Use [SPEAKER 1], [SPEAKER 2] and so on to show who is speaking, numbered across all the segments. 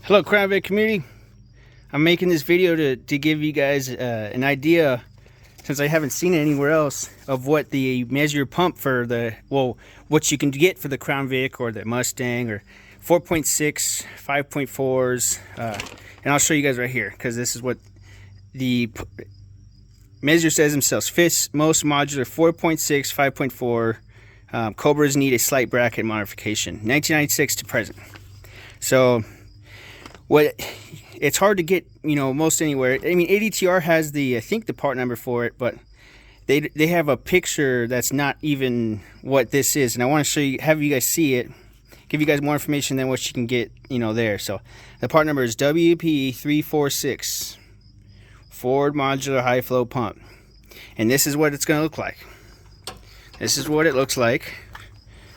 [SPEAKER 1] Hello Crown Vic community. I'm making this video to give you guys an idea, since I haven't seen it anywhere else, of what the Mezier pump for the, well, what you can get for the Crown Vic or the Mustang or 4.6, 5.4s, and I'll show you guys right here, because this is what the Mezier says themselves. Fits most modular 4.6, 5.4 Cobras need a slight bracket modification, 1996 to present. So it's hard to get, most anywhere. I mean, ADTR has I think the part number for it, but they have a picture that's not even what this is, and I want to show you, have you guys see it, give you guys more information than what you can get, there. So the part number is WP346 Ford modular high flow pump, and this is what it's going to look like. This is what it looks like.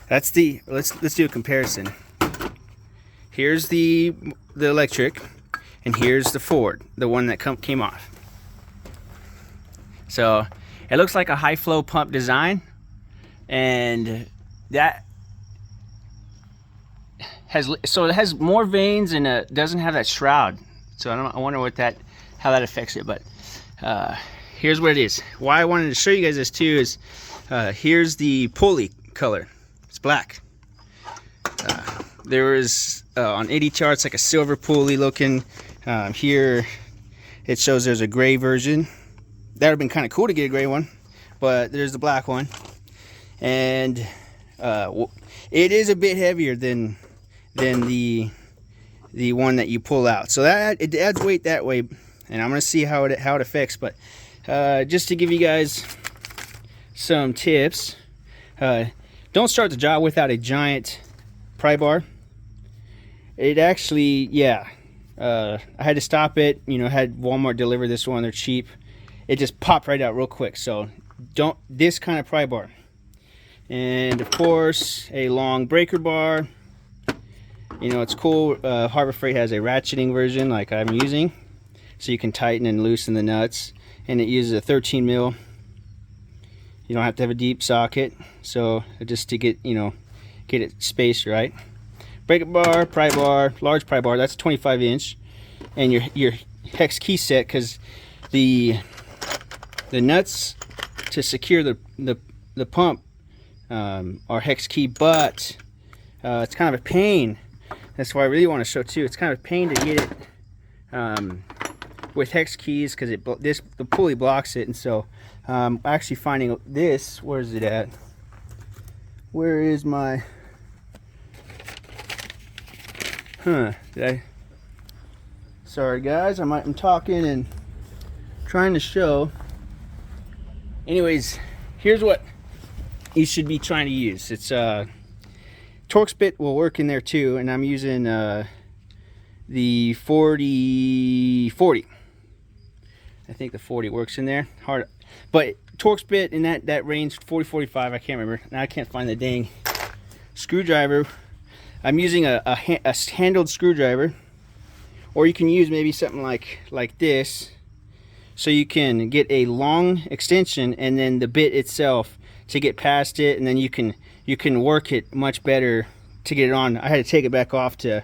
[SPEAKER 1] That's the, let's do a comparison. Here's the electric, and here's the Ford, the one that came off. So it looks like a high flow pump design, and that it has more vanes and it doesn't have that shroud. So I wonder how that affects it. But here's what it is. Why I wanted to show you guys this too is here's the pulley color. It's black. There is on ADTR, it's like a silver pulley looking. Here it shows there's a gray version. That would have been kind of cool to get a gray one, but there's the black one, and it is a bit heavier than the one that you pull out. So that it adds weight that way, and I'm gonna see how it affects. But just to give you guys some tips, don't start the job without a giant pry bar. It actually, I had to stop it. Had Walmart deliver this one. They're cheap. It just popped right out real quick. So don't, this kind of pry bar. And of course, a long breaker bar. It's cool. Harbor Freight has a ratcheting version like I'm using, so you can tighten and loosen the nuts. And it uses a 13 mil. You don't have to have a deep socket. So just to get it spaced right. Breaker bar, pry bar, large pry bar, that's a 25 inch, and your hex key set, because the nuts to secure the pump are hex key, but it's kind of a pain. That's why I really want to show too. It's kind of a pain to get it with hex keys, because the pulley blocks it. And so actually finding this, where is it at? Where is my sorry guys, I'm talking and trying to show. Anyways, here's what you should be trying to use. It's Torx bit will work in there too, and I'm using the 40. I think the 40 works in there hard, but Torx bit in that range, 40-45, I can't remember now. I can't find the dang screwdriver. I'm using a handled screwdriver, or you can use maybe something like this, so you can get a long extension and then the bit itself to get past it, and then you can work it much better to get it on. I had to take it back off to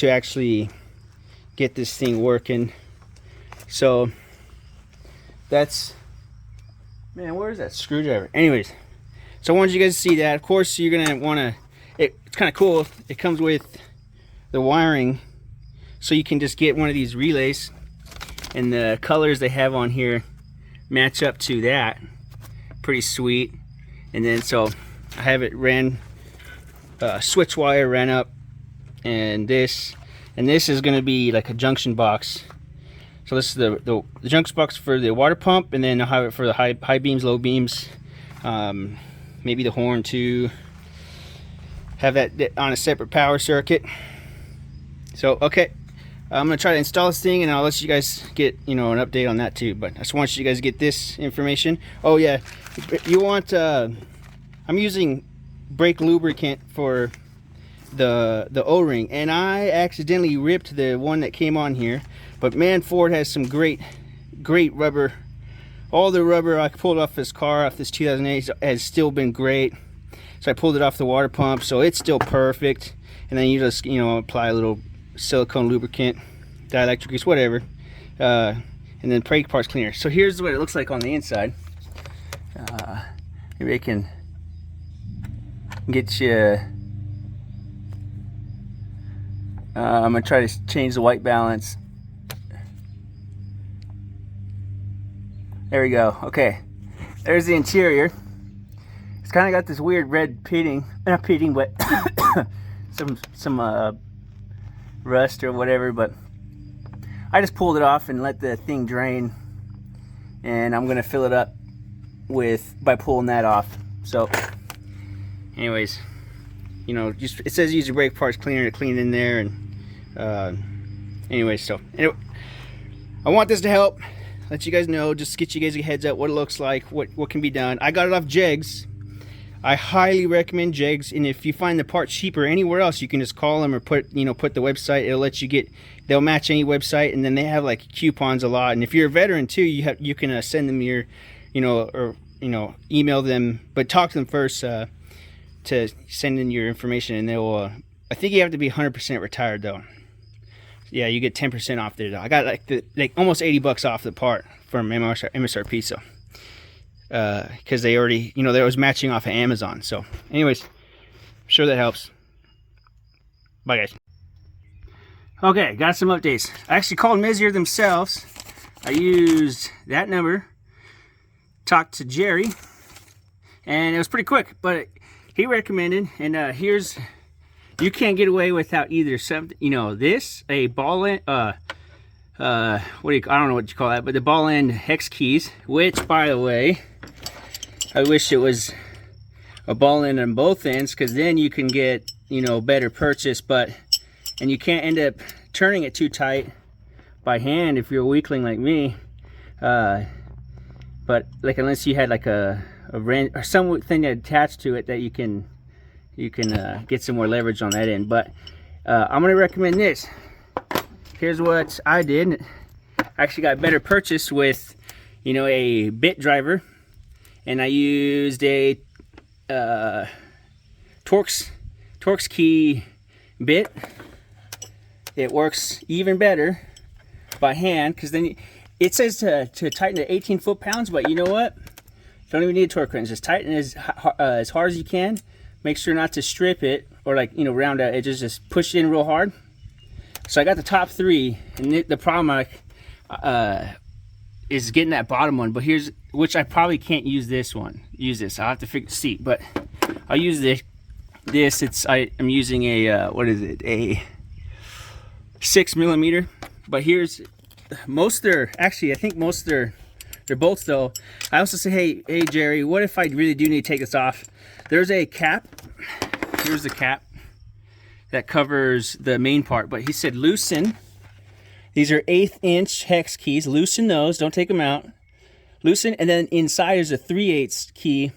[SPEAKER 1] actually get this thing working. So that's, man, where's that screwdriver? Anyways, so I wanted you guys to see that. Of course, you're gonna want to. It's kind of cool. It comes with the wiring, so you can just get one of these relays, and the colors they have on here match up to that. Pretty sweet. And then so I have it ran, switch wire ran up, and this is going to be like a junction box. So this is the junction box for the water pump, and then I'll have it for the high beams, low beams, maybe the horn too. Have that on a separate power circuit. So okay, I'm gonna try to install this thing, and I'll let you guys get an update on that too. But I just want you guys to get this information. Oh yeah, you want I'm using brake lubricant for the O-ring, and I accidentally ripped the one that came on here. But man, Ford has some great rubber. All the rubber I pulled off this car, off this 2008, has still been great. So I pulled it off the water pump, so it's still perfect. And then you just apply a little silicone lubricant, dielectric grease, whatever, and then brake parts cleaner. So here's what it looks like on the inside. Maybe I can get you. I'm gonna try to change the white balance. There we go. Okay, there's the interior. It's kind of got this weird red pitting, not pitting, but some rust or whatever. But I just pulled it off and let the thing drain, and I'm gonna fill it up by pulling that off. So, anyways, you know, just it says use your brake parts cleaner to clean in there, and anyways, so anyway, I want this to help. Let you guys know, just get you guys a heads up what it looks like, what can be done. I got it off Jegs. I highly recommend Jegs, and if you find the part cheaper anywhere else, you can just call them or put the website. It'll let you they'll match any website, and then they have like coupons a lot. And if you're a veteran too, you can send them your, email them, but talk to them first to send in your information, and they'll. I think you have to be 100% retired though. Yeah, you get 10% off there though. I got like almost $80 off the part from MSRP, so because they already, they was matching off of Amazon. So anyways, I'm sure that helps. Bye guys. Okay, got some updates. I actually called Mezier themselves. I used that number, talked to Jerry, and it was pretty quick, but he recommended, and here's, you can't get away without either something, this, a ball end, I don't know what you call that, but the ball end hex keys, which, by the way, I wish it was a ball end on both ends, because then you can get, better purchase, and you can't end up turning it too tight by hand if you're a weakling like me, but like unless you had like a wrench or something attached to it that you can get some more leverage on that end. But I'm gonna recommend this. Here's what I did. I actually got better purchase with a bit driver, and I used a Torx key bit. It works even better by hand, because then it says to tighten to 18 foot-pounds, but you know what? You don't even need a torque wrench. Just tighten it as hard as you can. Make sure not to strip it or round out edges. Just push it in real hard. So I got the top three, and the problem is getting that bottom one. But here's, which I probably can't use this one. I'll have to see, but I'll use this. I'm using a what is it? A 6mm. But here's most they're actually, I think most they're bolts though. I also say, hey Jerry, what if I really do need to take this off? There's a cap. Here's the cap that covers the main part, but he said loosen. These are 1/8 inch hex keys. Loosen those, don't take them out. Loosen, and then inside is a 3/8 key.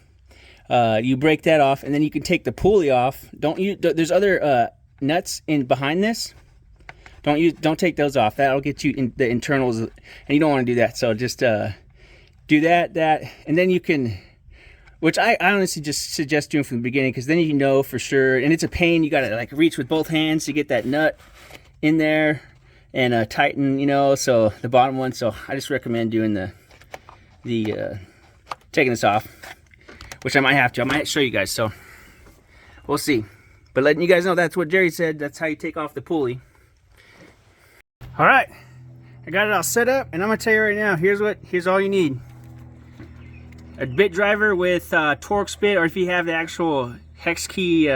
[SPEAKER 1] You break that off, and then you can take the pulley off. There's other nuts in behind this. Don't take those off. That'll get you in the internals, and you don't want to do that. So just do that, and then you can, which I honestly just suggest doing from the beginning, because then you know for sure. And it's a pain. You gotta reach with both hands to get that nut in there and tighten. So the bottom one. So I just recommend doing the taking this off, which I might have to. I might show you guys. So we'll see. But letting you guys know, that's what Jerry said. That's how you take off the pulley. All right, I got it all set up, and I'm gonna tell you right now, here's all you need. A bit driver with Torx bit, or if you have the actual hex key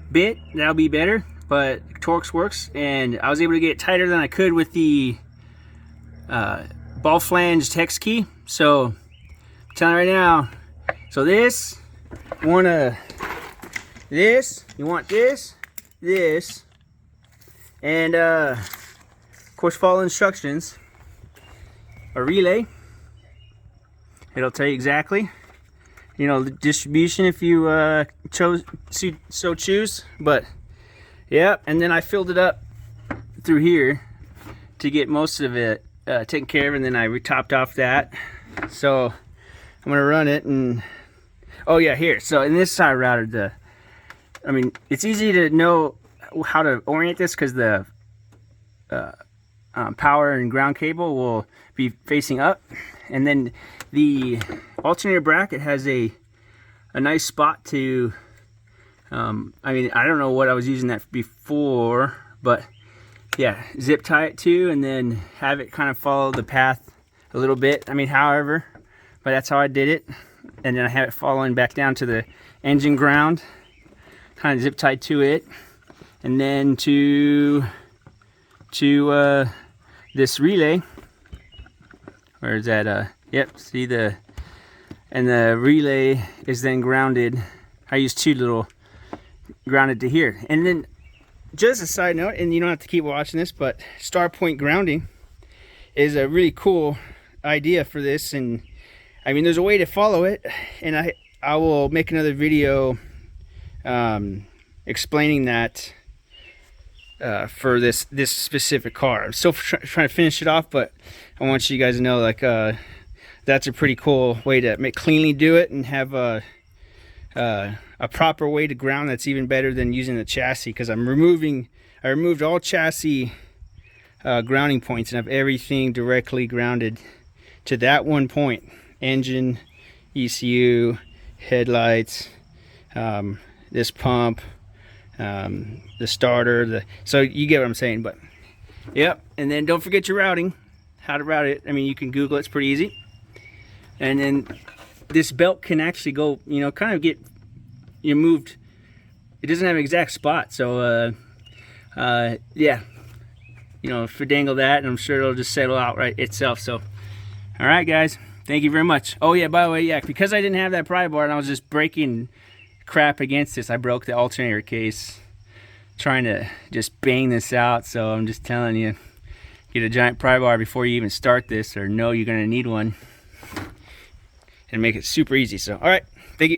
[SPEAKER 1] bit, that'll be better, but Torx works. And I was able to get it tighter than I could with the ball flanged hex key. So I'm telling you right now, so you want this, and of course follow instructions. A relay, it'll tell you exactly, the distribution if you choose. But yeah, and then I filled it up through here to get most of it taken care of, and then I topped off that. So I'm gonna run it, and oh yeah, here. So in this, I routed it's easy to know how to orient this, because the power and ground cable will be facing up, and then the alternator bracket has a nice spot to I mean, I don't know what I was using that before, but yeah, zip tie it to, and then have it kind of follow the path a little bit. I mean, however, but that's how I did it. And then I have it following back down to the engine ground, kind of zip tied to it, and then to this relay. Where is that? Yep, see the, and the relay is then grounded. I use two little grounded to here. And then just a side note, and you don't have to keep watching this, but star point grounding is a really cool idea for this. And I mean, there's a way to follow it, and I will make another video explaining that for this specific car. I'm still trying to finish it off, but I want you guys to know, like, that's a pretty cool way to cleanly do it and have a proper way to ground that's even better than using the chassis, because I removed all chassis grounding points and have everything directly grounded to that one point: engine, ECU, headlights, this pump, the starter, so you get what I'm saying. But yep, and then don't forget your routing, how to route it. I mean, you can Google it, it's pretty easy. And then this belt can actually go, you know, kind of get moved. It doesn't have an exact spot, so yeah, you know, dangle that, and I'm sure it'll just settle out right itself. So all right, guys, thank you very much. Oh yeah, by the way, yeah, because I didn't have that pry bar and I was just breaking crap against this, I broke the alternator case trying to just bang this out. So I'm just telling you, get a giant pry bar before you even start this, or know you're gonna need one, and make it super easy. So all right, thank you.